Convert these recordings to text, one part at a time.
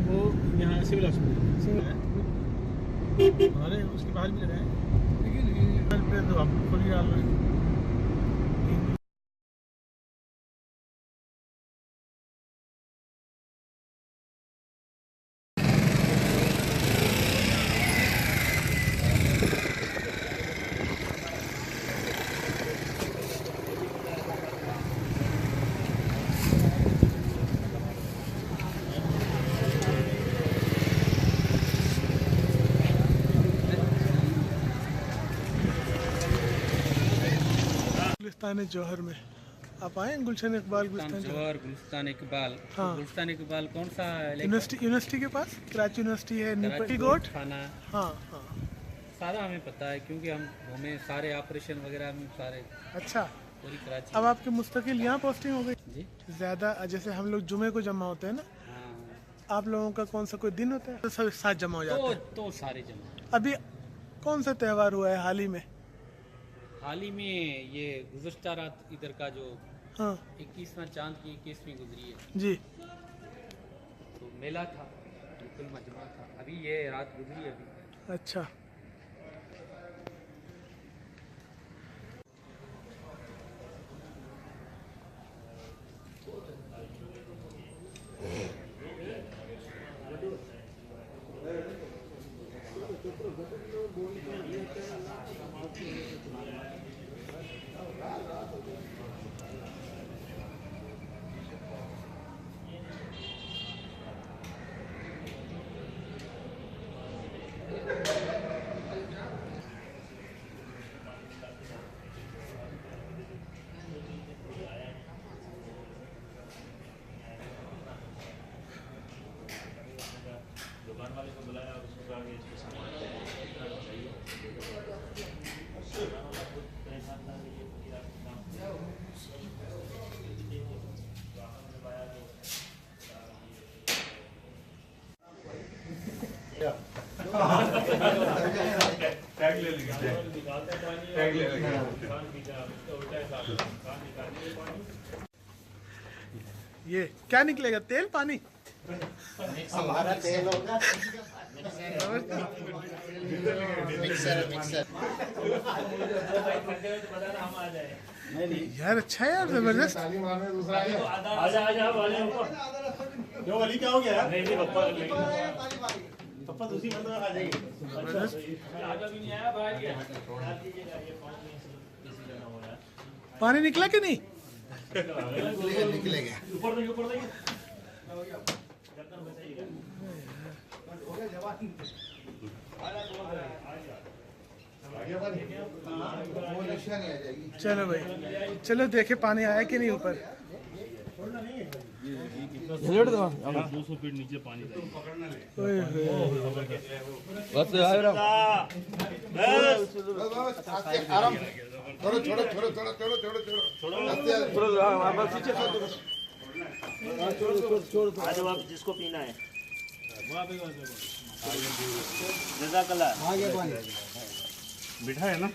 वो यहाँ civil hospital है, हमारे उसके बाहर भी लगाए, लेकिन तो हम खुल गया ऑलरेडी। गुलिस्तान जौहर में आप आए हैं? गुलशन इकबाल गुलिस्तान जौहर, गुलिस्तान इकबाल। हाँ, गुलिस्तान इकबाल कौन सा यूनिवर्सिटी के पास, कराची यूनिवर्सिटी है, निपटी गोट थाना। हाँ हाँ, सारा हमें पता है क्योंकि हम घूमे सारे ऑपरेशन वगैरह में सारे। अच्छा, पूरी कराची। अब आपके मुस्तकिल यहाँ पोस्टिंग हो गई जी ज़्यादा? जैसे हम लोग जुमे को जमा होते हैं ना, हाँ, आप लोगों का कौन सा कोई दिन होता है तो सब साथ जमा हो जाते हैं? तो सारे जमा। अभी कौन सा त्यौहार हुआ है हाल ही में? हाल ही में ये गुज़श्ता रात इधर का जो हाँ 21वां चांद की 21वीं गुजरी है, जी, तो मेला था, बिल्कुल मजमा था। अभी ये रात गुजरी है अभी। अच्छा। दुकान वाले को बुलाया और उसको कहा कि इसको सामान चाहिए। परेशान था कि ये फकीर आपके काम टैग ले लेंगे, टैग ले लेंगे। ये क्या निकलेगा, तेल पानी? हमारा तेल होगा मिक्सर। यार अच्छा है यार, जबरदस्त। जो वाली क्या हो गया? नहीं पप्पा पप्पा दूसरी बंद आ जाएगी। पानी निकला कि नहीं? निकलेगा। चलो भाई, चलो देखे पानी आया कि नहीं ऊपर। 200 फीट नीचे पानी छोड़ो आप जिसको पीना है। जज़ाकल्लाह। मीठा है ना?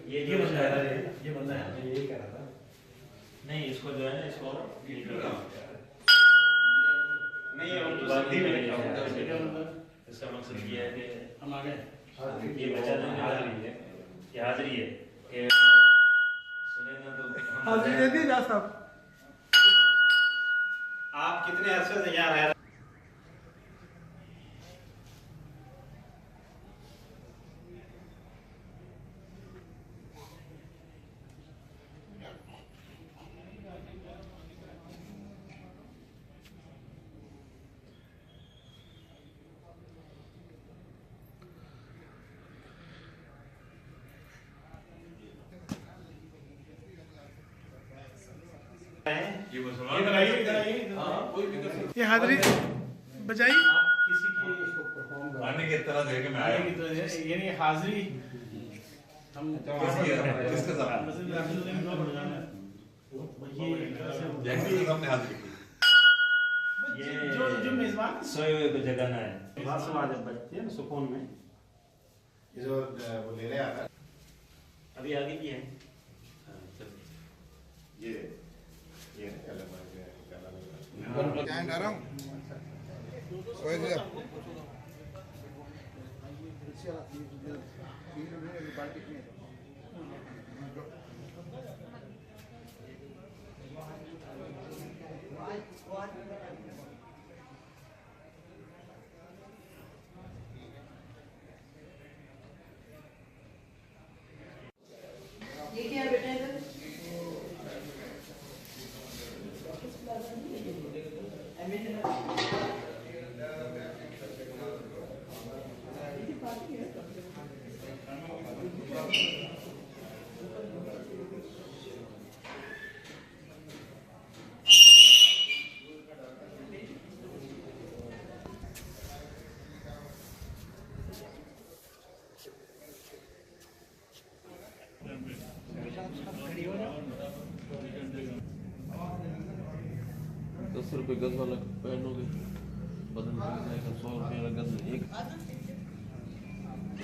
ये बंदा है, ये बंदा है, यही कह रहा था। नहीं, इसको जो है ना, इसको नहीं, ये हिंदी में लिखा हुआ है। इसका मकसद ये है कि हम आगे ये बचा देने हाजिरी है, ये हाजिरी है कि सुनेगा तो हाजिरी दे दी जा साहब। आप कितने अरसे से यहाँ रह रहे? ये मुसलमान ये हाजिरी बजाई किसी की आने की तरह दे के मैं आया हूं। यानी हाजिरी हम किसके साथ? जैसे हमने हाजिरी की। ये जो मेजबान सोए हुए को जगाना है। बात सुना जब बचते हैं सुकून में ये जो वो ले रहे आता अभी आगे की है ये क्या गरम ये क्या बेटा इधर ₹10 गज वाला पहनोगे बदन में जाएगा ₹100 गज एक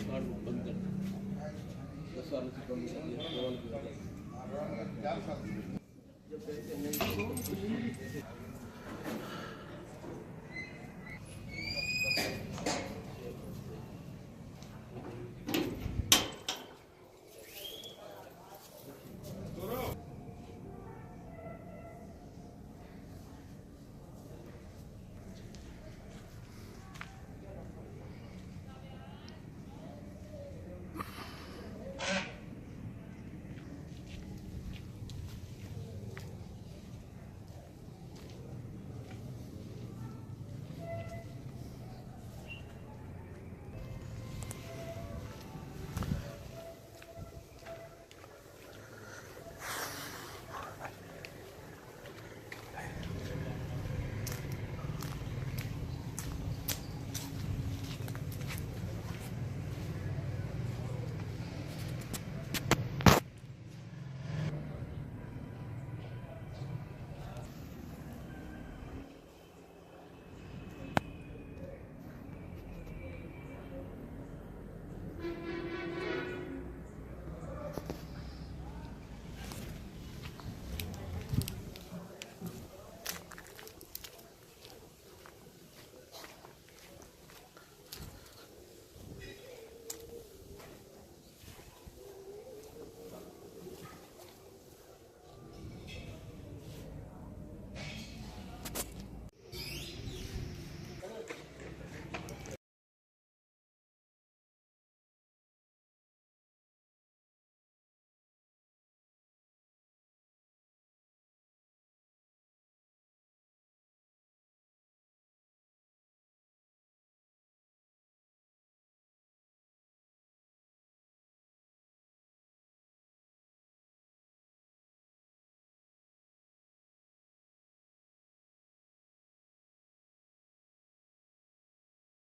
कार्ड बंद कर 10 साल से कम सवाल